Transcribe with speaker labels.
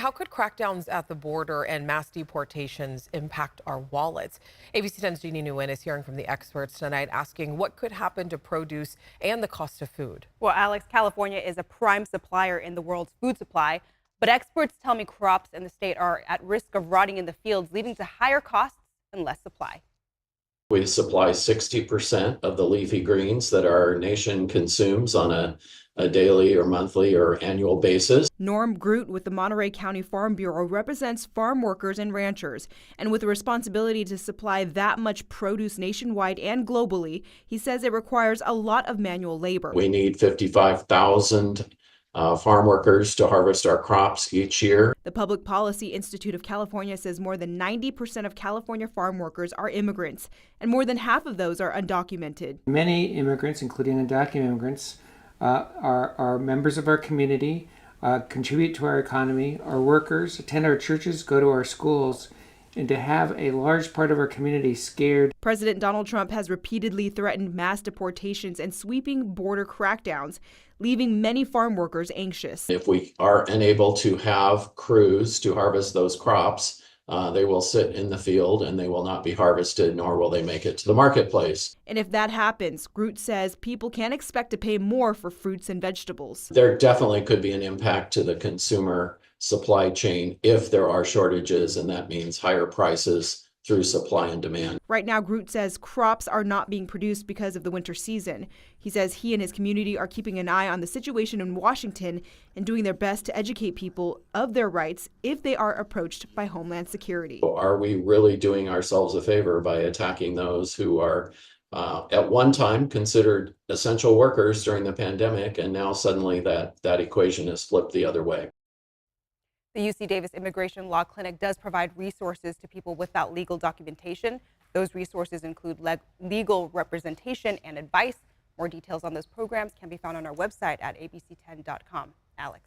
Speaker 1: How could crackdowns at the border and mass deportations impact our wallets? ABC 10's Jeannie Nguyen is hearing from the experts tonight, asking what could happen to produce and the cost of food.
Speaker 2: Well, Alex, California is a prime supplier in the world's food supply, but experts tell me crops in the state are at risk of rotting in the fields, leading to higher costs and less supply.
Speaker 3: We supply 60% of the leafy greens that our nation consumes on a daily or monthly or annual basis.
Speaker 4: Norm Groot with the Monterey County Farm Bureau represents farm workers and ranchers. And with the responsibility to supply that much produce nationwide and globally, he says it requires a lot of manual labor.
Speaker 3: We need 55,000 farm workers to harvest our crops each year.
Speaker 4: The Public Policy Institute of California says more than 90% of California farm workers are immigrants, and more than half of those are undocumented.
Speaker 5: Many immigrants, including undocumented immigrants, are members of our community, contribute to our economy, are workers, attend our churches, go to our schools, and to have a large part of our community scared.
Speaker 4: President Donald Trump has repeatedly threatened mass deportations and sweeping border crackdowns, leaving many farm workers anxious.
Speaker 3: If we are unable to have crews to harvest those crops, they will sit in the field and they will not be harvested, nor will they make it to the marketplace.
Speaker 4: And if that happens, Groot says people can't expect to pay more for fruits and vegetables.
Speaker 3: There definitely could be an impact to the consumer supply chain if there are shortages, and that means higher prices through supply and demand.
Speaker 4: Right now, Groot says crops are not being produced because of the winter season. He says he and his community are keeping an eye on the situation in Washington and doing their best to educate people of their rights if they are approached by Homeland Security.
Speaker 3: Are we really doing ourselves a favor by attacking those who are at one time considered essential workers during the pandemic, and now suddenly that equation is flipped the other way?
Speaker 2: The UC Davis Immigration Law Clinic does provide resources to people without legal documentation. Those resources include legal representation and advice. More details on those programs can be found on our website at abc10.com. Alex.